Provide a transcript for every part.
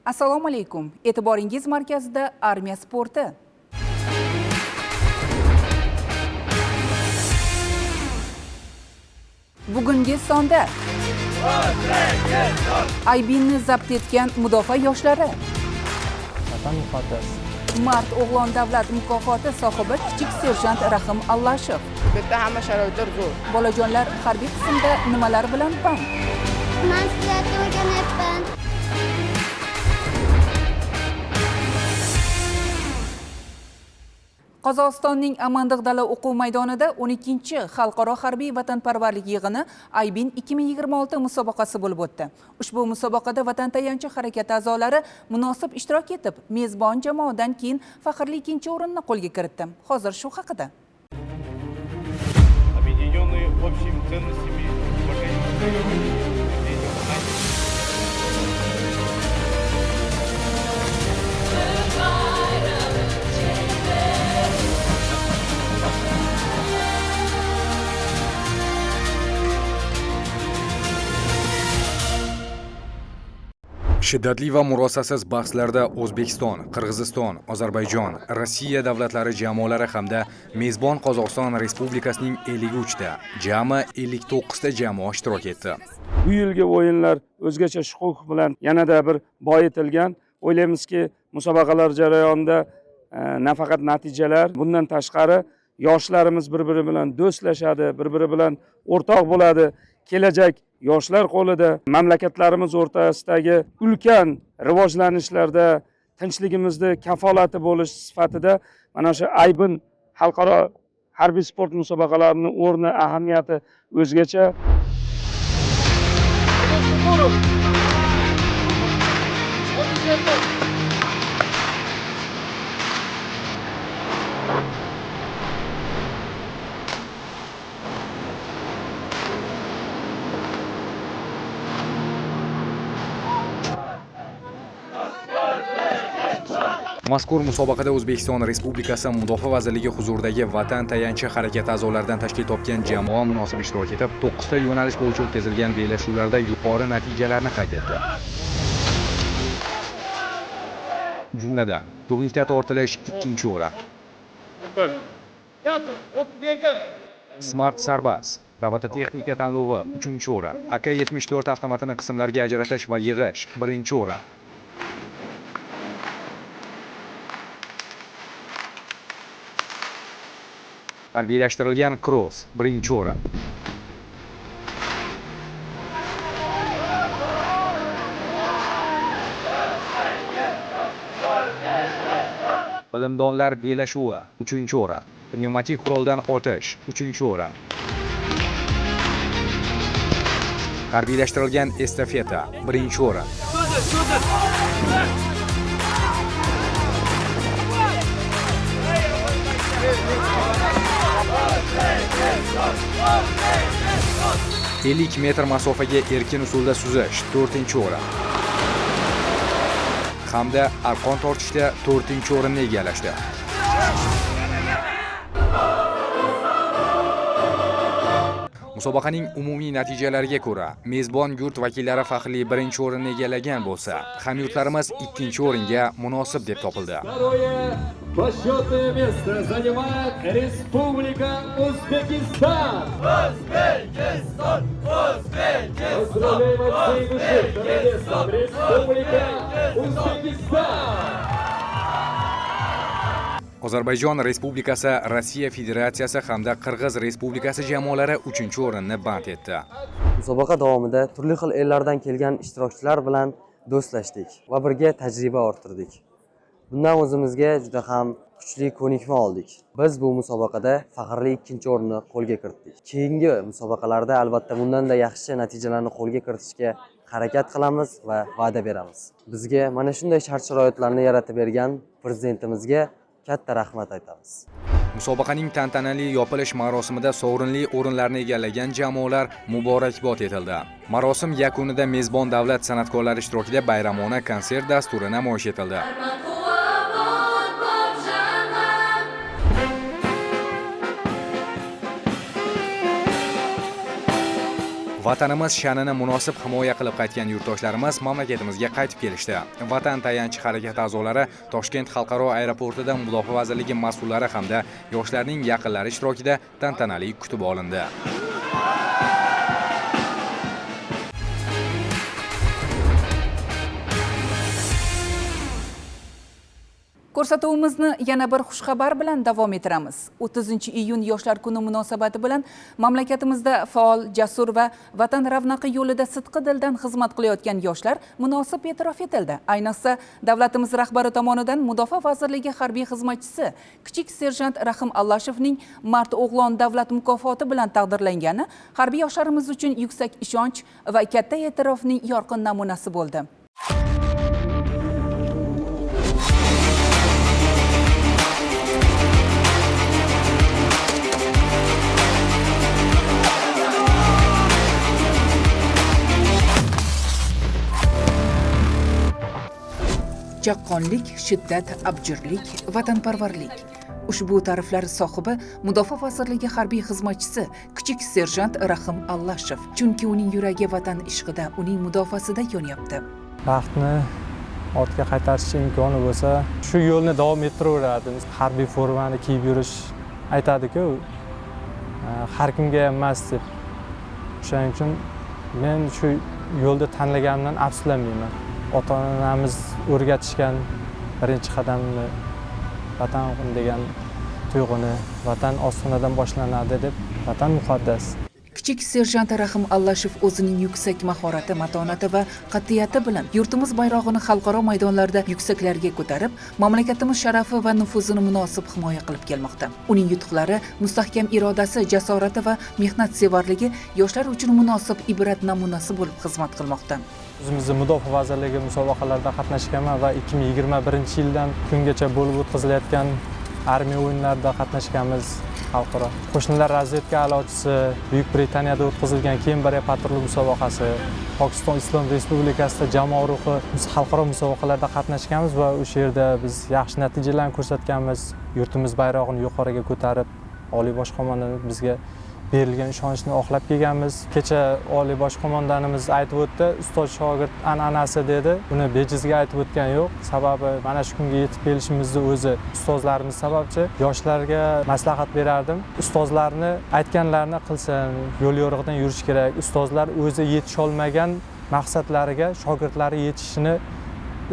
Assalomu alaykum. E'tiboringiz markazida Armiya sporti. Bugungi sonda Aybinni zabt etgan mudofaa yoshlari. Mart O'g'lon davlat mukofoti sohibi kichik serjant Rahim Allashev. Bitta hamma sharoitlar zo'r. Bolajonlar harbiy qismda nimalar bilan band? Men sizlarga o'rganyapman. Qozog'istonning Amandiq dala o'quv maydonida 12-chi xalqaro harbiy vatanparvarlik yig'ini Aybin 2026 musobaqasi bo'lib o'tdi. Ushbu musobaqada vatan tayanchi harakati a'zolari munosib ishtirok etib, mezbon jamoadan keyin faxrli ikkinchi o'rinni qo'lga kiritdi. Hozir shu haqida. Объединенные общими ценностями, уважением. Shiddatli va murosasiz bahslarda O'zbekiston, Qirg'iziston, Ozarbayjon, Rossiya davlatlari jamoalari hamda mezbon Qozog'iston Respublikasining 53 ta, jami 59 ta jamoa ishtirok etdi. Bu yilgi o'yinlar o'zgacha shuquq bilan yanada bir boyitilgan. O'ylaymizki, musobaqalar jarayonida nafaqat natijalar, bundan tashqari yoshlarimiz bir-biri bilan do'stlashadi, bir-biri bilan o'rtoq bo'ladi. Kelajak yoshlar qo'lida, mamlakatlarimiz o'rtasidagi ulkan rivojlanishlarda tinchligimizni kafolati bo'lish sifatida mana shu Aybin xalqaro harbiy sport musobaqalarining o'rni, ahamiyati o'zgacha. Mazkur musobaqada O'zbekiston Respublikasi Mudofaa vazirligi huzuridagi vatan tayanchi harakati a'zolaridan tashkil topgan jamoa munosib ishtirok etib, 9 ta yo'nalish bo'yicha o'tkazilgan bellashuvlarda yuqori natijalarni qayd etdi. Jumladan, turnikda tortilish 2-chi o'rin. Smart Sarbaz robototexnika tanlovi 3-chi o'rin. AK-74 avtomatini qismlarga ajratish va yig'ish 1-chi o'rin. Harbiylashtirilgan Cross 1-chi o'rin. Bilimdonlar bellashuvi 3-chi o'rin. Pnevmatik quroldan otish 3-chi o'rin. Harbiylashtirilgan estafeta 1-chi o'rin. $50 metr masofaga erkin usulda suzish 4-chi o'rin. Hamda arqon tortishda 4-chi o'rinni egallashdi. Musobaqaning umumiy natijalariga ko'ra, mezbon yurt vakillari faxrli 1-chi o'rinni egallagan bo'lsa, hamyurtlarimiz 2-chi o'ringa munosib deb topildi. Почетное место занимает Республика Узбекистан. Узбекистан! Узбекистан! Поздравляем от всей души вторым местом Республика Узбекистан! Ozarbayjon Respublikasi, Rossiya Federatsiyasi hamda Qirg'iz Respublikasi jamoalari 3-chi o'rinni band etdi. Musobaqa davomida turli xil ellardan kelgan ishtirokchilar bilan do'stlashdik va birga tajriba orttirdik. Bundan o'zimizga juda ham kuchli ko'nikma oldik. Biz bu musobaqada faxrli 2-chi o'rinni qo'lga kiritdik. Keyingi musobaqalarda albatta bundanda yaxshi natijalarni qo'lga kiritishga harakat qilamiz va va'da beramiz. Bizga mana shunday shart-sharoitlarni yaratib bergan prezidentimizga katta rahmat aytamiz. Musobaqaning tantanali yopilish marosimida sovrinli o'rinlarni egallagan jamoalar muborakbod etildi. Marosim yakunida mezbon davlat san'atkorlari ishtirokida bayramona konsert dasturi namoyish etildi. Vatanimiz sha'nini munosib himoya qilib qaytgan yurtdoshlarimiz mamlakatimizga qaytib kelishdi. Vatan tayanchi harakati a'zolari Toshkent xalqaro aeroportida Mudofaa vazirligi mas'ullari hamda yoshlarning yaqinlari ishtirokida tantanali kutib olindi. Ko'rsatuvimizni yana bir xushxabar bilan davom ettiramiz. 30-iyun Yoshlar kuni munosabati bilan mamlakatimizda faol, jasur va vatan ravnaqi yo'lida sidqi dildan xizmat qilayotgan yoshlar munosib e'tirof etildi. Ayniqsa, davlatimiz rahbari tomonidan Mudofaa vazirligi harbiy xizmatchisi kichik serjant Rahim Allashevning Mard o'g'lon davlat mukofoti bilan taqdirlangani harbiy yoshlarimiz uchun yuksak ishonch va katta e'tirofning yorqin namunasi bo'ldi. Chaqqonlik, shiddat, abjirlik, vatanparvarlik. Ushbu ta'riflar sohibi Mudofaa vazirligi harbiy xizmatchisi kichik serjant Rahim Allashev. Chunki uning yuragi vatan ishqida, uning mudofaasida yonyapti. Vaqtni ortga qaytarish imkoni bo'lsa, shu yo'lni davom ettiraveradi. Harbiy formani kiyib yurish aytadi-ku, har kimga emas deb. Shuning uchun men shu yo'lni tanlaganimdan afsuslanmayman. Ota-onamiz o'rgatishgan birinchi qadamni vatan degan tuyg'uni vatan ostonadan boshlanadi deb, vatan muqaddas. Kichik serjant Rahim Allashev o'zining yuksak mahorati, matonati va qat'iyati bilan yurtimiz bayrog'ini xalqaro maydonlarda yuksaklarga ko'tarib, mamlakatimiz sharafi va nufuzini munosib himoya qilib kelmoqda. Uning yutuqlari, mustahkam irodasi, jasorati va mehnatsevarligi yoshlar uchun munosib ibrat namunasi bo'lib xizmat qilmoqda. O'zimizni Mudofaa vazirligi musobaqalarida qatnashganman va 2021-yildan kungacha bo'lib o'tkazilayotgan armiya o'yinlarida qatnashganmiz. Xalqaro qo'shnilar razvedka a'lochisi, Buyuk Britaniyada o'tkazilgan Kemberiya patrul musobaqasi, Pokiston Islom Respublikasida jamoa ruhi xalqaro musobaqalarda qatnashganmiz va o'sha yerda biz yaxshi natijalarni ko'rsatganmiz. Yurtimiz bayrog'ini yuqoriga ko'tarib, Oliy bosh qo'mondonimiz bizga berilgan ishonchni oqlab kelganmiz. Kecha Oliy bosh qo'mondonimiz aytib o'tdi, ustoz shogird an'anasi dedi. Uni bejizga aytib o'tgani yo'q. Sababi mana shu kunga yetib kelishimizni o'zi ustozlarimiz sababchi. Yoshlarga maslahat berardim. Ustozlarni aytganlarini qilsin, yo'l yo'riqdan yurish kerak. Ustozlar o'zi yetisha olmagan maqsadlariga shogirdlari yetishishini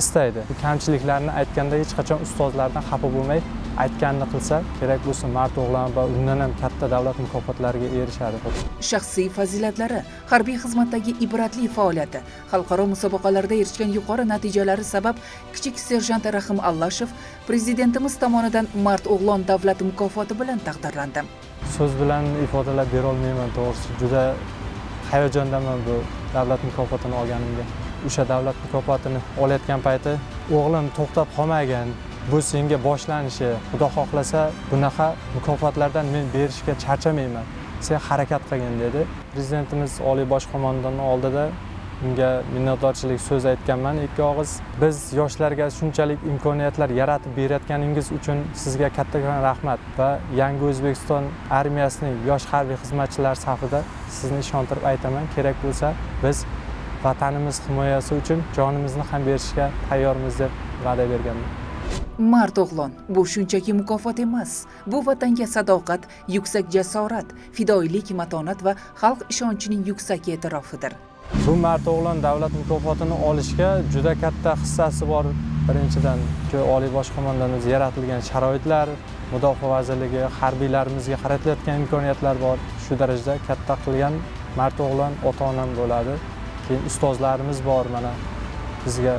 istaydi. Bu kamchiliklarni aytganda hech qachon ustozlardan xafa bo'lmay, aytganini qilsa kerak bo'lsa mard o'g'lon va undan ham katta davlat mukofotlariga erishadi. Shaxsiy fazilatlari, harbiy xizmatdagi ibratli faoliyati, xalqaro musobaqalarda erishgan yuqori natijalari sabab kichik serjant Rahim Allashev prezidentimiz tomonidan Mard o'g'lon davlat mukofoti bilan taqdirlandi. So'z bilan ifodalab bera olmayman, to'g'risi juda hayajondaman bu davlat mukofotini olganimga. O'sha davlat mukofotini olayotgan payti o'g'lim to'xtab qolmagan. Bu senga boshlanishi. Xudo xohlasa bunaqa mukofotlardan men berishga charchamayman. Sen harakat qilgin dedi. Prezidentimiz Oliy bosh qo'mondonni oldida unga minnatdorchilik so'z aytganman, ikki og'iz. Biz yoshlarga shunchalik imkoniyatlar yaratib berayotganingiz uchun sizga kattakon rahmat va yangi O'zbekiston armiyasining yosh harbiy xizmatchilari safida sizni ishontirib aytaman, kerak bo'lsa biz vatanimiz himoyasi uchun jonimizni ham berishga tayyormiz deb va'da berganman. Mard o'g'lon, bu shunchaki mukofot emas. Bu vatanga sadoqat, yuksak jasorat, fidoyilik, matonat va xalq ishonchining yuksak e'tirofidir. Bu Mard o'g'lon davlat mukofotini olishga juda katta hissasi bor. Birinchidan, Oliy bosh qo'mondonimiz yaratilgan sharoitlar, Mudofaa vazirligi harbiylarimizga qaratilayotgan imkoniyatlar bor. Shu darajada katta qilgan Mard o'g'lon ota-onam bo'ladi. Keyin ustozlarimiz bor, mana bizga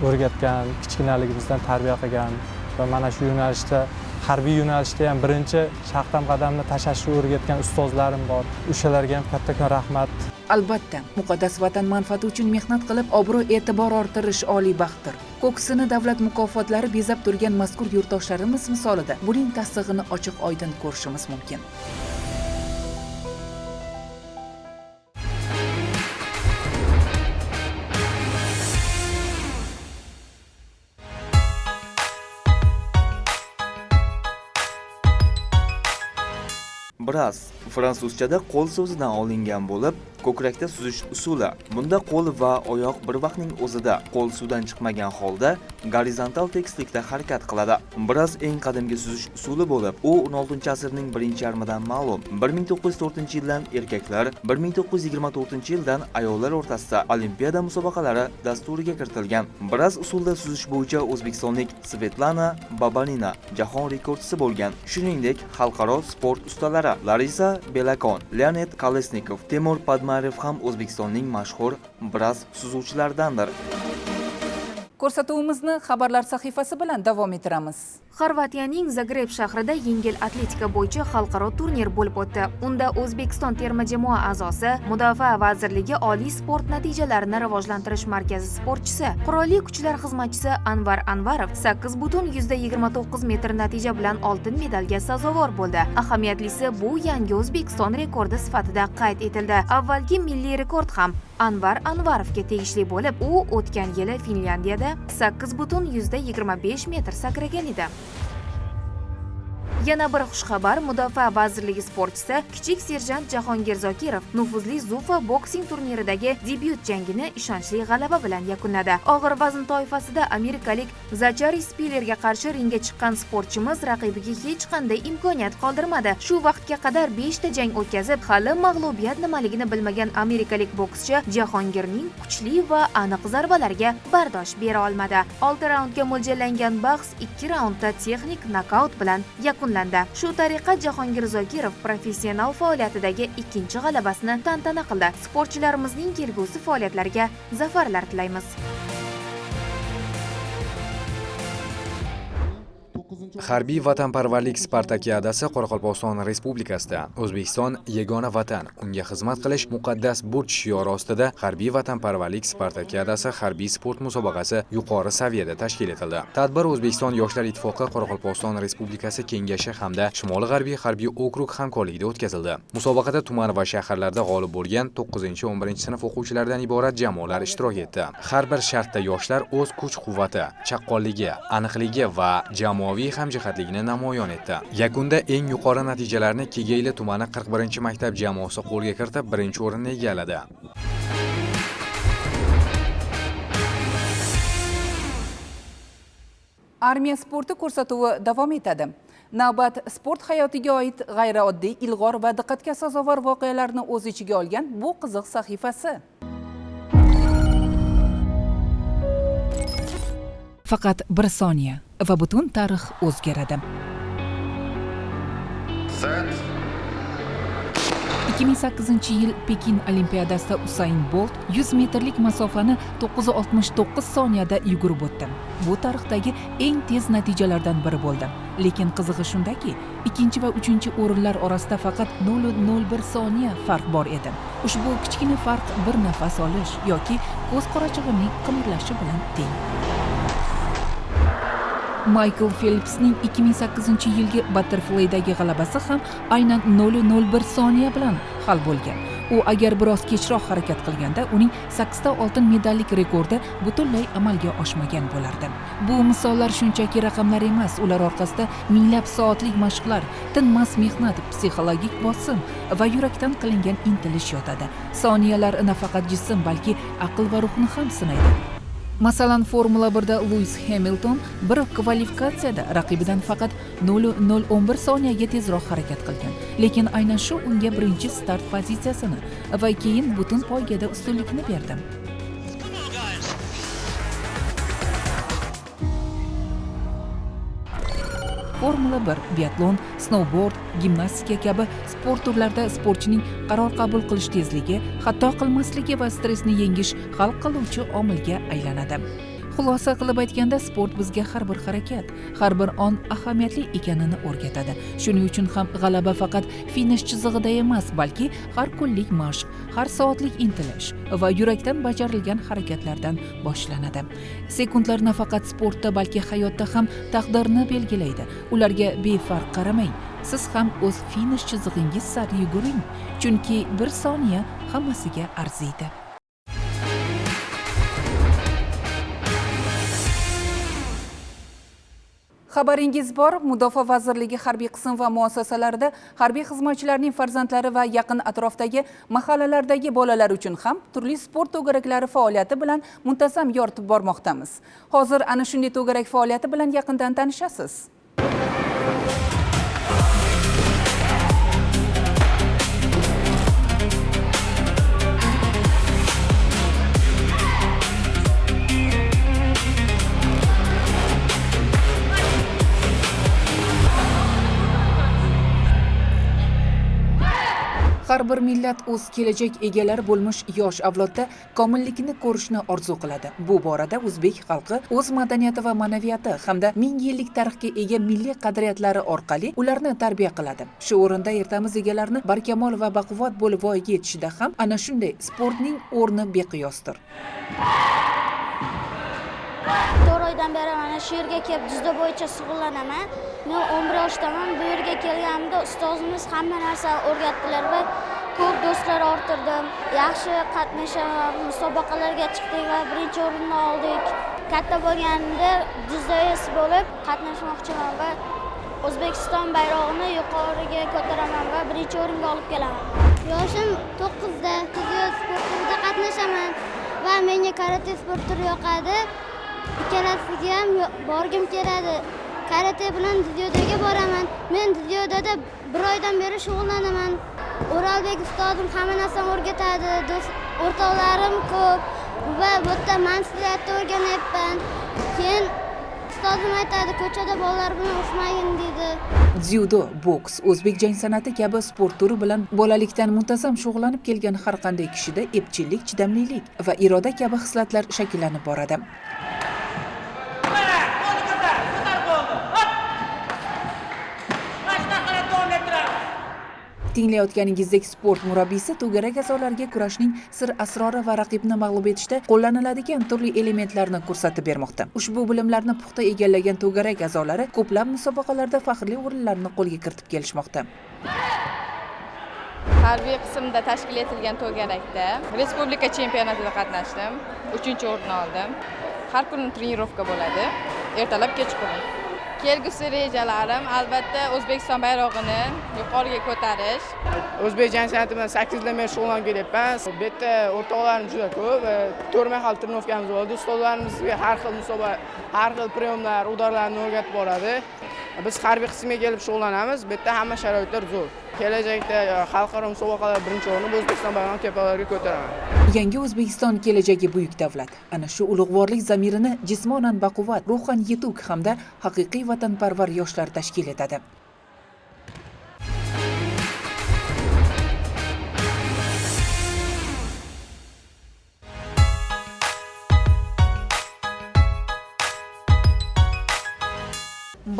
o'rgatgan, kichkinaligimizdan tarbiya qilgan va mana shu yo'nalishda, harbiy yo'nalishda ham birinchi shaqdam qadamni tashlashni o'rgatgan ustozlarim bor. O'shalarga ham kattakon rahmat. Albatta, muqaddas vatan manfaati uchun mehnat qilib, obro' e'tibor orttirish oliy baxtdir. Ko'ksini davlat mukofotlari bezab turgan mazkur yurtdoshlarimiz misolida buning tasdig'ini ochiq-oydin ko'rishimiz mumkin. Bras fransuzchada qo'l so'zidan olingan bo'lib, ko'krakda suzish usuli. Bunda qo'l va oyoq bir vaqtning o'zida qo'l suvdan chiqmagan holda gorizontal tekislikda harakat qiladi. Bras eng qadimgi suzish usuli bo'lib, u 16-asrning birinchi yarmidan ma'lum. 1904-yildan erkaklar, 1924-yildan ayollar o'rtasida olimpiada musobaqalari dasturiga kiritilgan. Bras usulda suzish bo'yicha o'zbekistonlik Svetlana Babanina jahon rekordchisi bo'lgan. Shuningdek, xalqaro sport ustalari Larisa Belakon, Leonid Kolesnikov, Temur Padmarev ham O'zbekistonning mashhur bras suzuvchilaridandir. Ko'rsatuvimizni xabarlar sahifasi bilan davom ettiramiz. Xorvatiyaning Zagreb shahrida yengil atletika bo'yicha xalqaro turnir bo'lib o'tdi. Unda O'zbekiston terma jamoa a'zosi, Mudofaa vazirligi Oliy sport natijalarini rivojlantirish markazi sportchisi, Qurolli kuchlar xizmatchisi Anvar Anvarov 8,29 metr natija bilan oltin medalga sazovor bo'ldi. Ahamiyatlisi bu yangi O'zbekiston rekordi sifatida qayd etildi. Avvalgi milliy rekord ham Anvar Anvarovga tegishli bo'lib, u o'tgan yili Finlyandiyada 8,25 metr sakragan edi. Yana bir xushxabar, Mudofaa vazirligi sportchisi kichik serjant Jahongir Zokirov nufuzli Zufa boksing turniridagi debyut jangini ishonchli g'alaba bilan yakunladi. Og'ir vazn toifasida amerikalik Zachary Spillerga qarshi ringga chiqqan sportchimiz raqibiga hech qanday imkoniyat qoldirmadi. Shu vaqtga qadar 5 ta jang o'tkazib, hali mag'lubiyat nimaligini bilmagan amerikalik bokschi Jahongirning kuchli va aniq zarbalariga bardosh bera olmadi. 6 raundga mo'ljallangan bahs 2 raundda texnik nokaut bilan yakunlandi. Shu tariqa Jahongir Zokirov professional faoliyatidagi ikkinchi g'alabasini tantana qildi. Sportchilarimizning kelgusi faoliyatlariga zafarlar tilaymiz. Harbiy vatanparvarlik Spartakiadasi Qoraqalpog'iston Respublikasida O'zbekiston yagona vatan, unga xizmat qilish muqaddas burch shiori ostida Harbiy vatanparvarlik Spartakiadasi harbiy sport musobaqasi yuqori saviyada tashkil etildi. Tadbir O'zbekiston Yoshlar ittifoqi Qoraqalpog'iston Respublikasi Kengashi hamda Shimoli-G'arbiy harbiy okrug hamkorligida o'tkazildi. Musobaqada tuman va shaharlarda g'olib bo'lgan 9-11 sinf o'quvchilaridan iborat jamoalar ishtirok etdi. Har bir shartda yoshlar o'z kuch-quvvati, chaqqonligi, aniqligi va jamoaviy hamjihatligini namoyon etdi. Yakunda eng yuqori natijalarni Kegeyli tumani 41-maktab jamoasi qo'lga kiritib, birinchi o'rinni egalladi. Armiya sporti ko'rsatuvi davom etadi. Navbat sport hayotiga oid g'ayrioddiy, ilg'or va diqqatga sazovor voqealarni o'z ichiga olgan bu qiziq sahifasi. Faqat bir soniya va butun tarix o'zgaradi. 2008-yil Pekin Olimpiadasida Usain Bolt 100 metrlik masofani 9:69 soniyada yugurib o'tdi. Bu tarixdagi eng tez natijalardan biri bo'ldi. Lekin qizig'i shundaki, ikkinchi va uchinchi o'rinlar orasida faqat 0,01 soniya farq bor edi. Ushbu kichkina farq bir nafas olish yoki ko'z qorachig'ining qimirlashi bilan teng. Michael Phelpsning 2008-yilgi Butterfly'dagi g'alabasi ham aynan 0,01 soniya bilan hal bo'lgan. U agar biroz kechroq harakat qilganda, uning 8 ta oltin medallik rekordi butunlay amalga oshmagan bo'lardi. Bu misollar shunchaki raqamlar emas, ular orqasida minglab soatlik mashqlar, tinmas mehnat, psixologik bosim va yurakdan qilingan intilish yotadi. Soniyalar nafaqat jism, balki aql va ruhni ham sinaydi. Masalan, Formula 1da Lewis Hamilton bir kvalifikatsiyada raqibidan faqat 0,011 soniyaga tezroq harakat qilgan. Lekin aynan shu unga birinchi start pozitsiyasini va keyin butun poygada ustunlikni berdi. Formula 1, biatlon, snowboard, gimnastika kabi sport turlarida sportchining qaror qabul qilish tezligi, xato qilmasligi va stressni yengish hal qiluvchi omilga aylanadi. Xulosa qilib aytganda, sport bizga har bir harakat, har bir on ahamiyatli ekanini o'rgatadi. Shuning uchun ham g'alaba faqat finish chizig'ida emas, balki har kunlik mashq, har soatlik intilish va yurakdan bajarilgan harakatlardan boshlanadi. Sekundlar nafaqat sportda, balki hayotda ham taqdirni belgilaydi. Ularga befarq qaramang. Siz ham o'z finish chizig'ingiz sari yuguring, chunki bir soniya hammasiga arziydi. Xabaringiz bor, Mudofaa vazirligi harbiy qism va muassasalarida harbiy xizmatchilarning farzandlari va yaqin atrofdagi mahallalardagi bolalar uchun ham turli sport to'garaklari faoliyati bilan muntazam yoritib bormoqdamiz. Hozir ana shunday to'garak faoliyati bilan yaqindan tanishasiz. Har bir millat o'z kelajak egalari bo'lmish yosh avlodda komillikni ko'rishni orzu qiladi. Bu borada o'zbek xalqi o'z madaniyati va ma'naviyati hamda 1000 yillik tarixga ega milliy qadriyatlari orqali ularni tarbiya qiladi. Shu o'rinda ertamiz egalarni barkamol va baquvvat bo'lib voyaga yetishida ham ana shunday sportning o'rni beqiyosdir. 4 oydan beri mana shu yerga kelib dzyudo bo'yicha shug'ullanaman. Men 11 yoshdaman. Bu yerga kelganimda ustozimiz hamma narsani o'rgatdilar va ko'p do'stlar orttirdim. Yaxshi qatnashaman, musobaqalarga chiqdik va birinchi o'rinni oldik. Katta bo'lganimda dzyudoist bo'lib qatnashmoqchiman va O'zbekiston bayrog'ini yuqoriga ko'taraman va birinchi o'ringa olib kelaman. Yoshim 9da dzyudo sportida qatnashaman va menga karate sport turi yoqadi. Ikkalasiga ham borgim keladi. Karate bilan dzyudoga boraman. Men dzyudoda 1 oydan beri shug'ullanaman. O'rolbek ustozim hamma narsani o'rgatadi. O'rtoqlarim ko'p va bu yerda mansiyatni o'rganyapman. Keyin ustozim aytadi, ko'chada bolalar bilan urishmagin deydi. Dzyudo, boks, o'zbek jang san'ati kabi sport turi bilan bolalikdan muntazam shug'ullanib kelgan har qanday kishida epchillik, chidamlilik va iroda kabi xislatlar shakllanib boradi. Tinglayotganingizdek sport murabbiysi to'garak a'zolariga kurashning sir asrori va raqibni mag'lub etishda qo'llaniladigan turli elementlarni ko'rsatib bermoqda. Ushbu bilimlarni puxta egallagan to'garak a'zolari ko'plab musobaqalarda faxrli o'rinlarni qo'lga kiritib kelishmoqda. Harbiy qismda tashkil etilgan to'garakda respublika chempionatida qatnashdim. 3-o'rinni oldim. Har kuni trenirovka bo'ladi. Ertalab kechqurun. Kelgusi rejalarim albatta O'zbekiston bayrog'ini yuqoriga ko'tarish. O'zbek jang san'ati bilan 8 yildan beri shug'ullanib kelyapman. Bu yerda o'rtoqlarim juda ko'p. 4 mahal trenirovkamiz bo'ldi. Ustozlarimizga har xil musobaqa, har xil priyomlar, udarlarni o'rgatib boradi. Biz harbiy qismga kelib shug'ullanamiz. Bu yerda hamma sharoitlar zo'r. Kelajakda xalqaro musobaqalar birinchi o'rinni O'zbekiston bayrog'ini tepalarga ko'taraman. Yangi O'zbekiston kelajagi buyuk davlat. Ana shu ulug'vorlik zamirini jismonan baquvvat, ruhan yetuk hamda haqiqiy vatanparvar yoshlar tashkil etadi.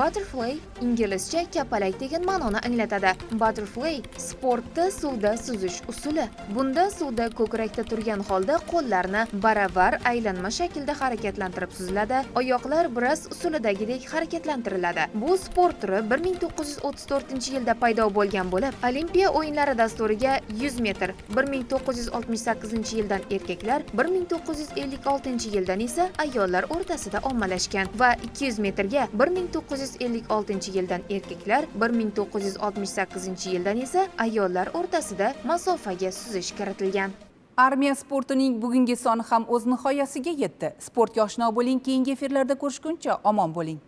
Butterfly inglizcha kapalak degan ma'noni anglatadi. Butterfly sportda suvda suzish usuli. Bunda suvda ko'krakda turgan holda qo'llarni baravar aylanma shaklda harakatlantirib suziladi. Oyoqlar biroz usulidagidek harakatlantiriladi. Bu sport turi 1934-yilda paydo bo'lgan bo'lib, Olimpiya o'yinlari dasturiga 100 metr, 1968-yildan erkaklar, 1956-yildan esa ayollar o'rtasida ommalashgan va 200 metrga 1956-yildan erkaklar, 1968-yildan esa ayollar o'rtasida masofaga suzish kiritilgan. Armiya sportining bugungi soni ham o'z nihoyasiga yetdi. Sportga oshno bo'ling, keyingi efirlarda ko'rishguncha omon bo'ling.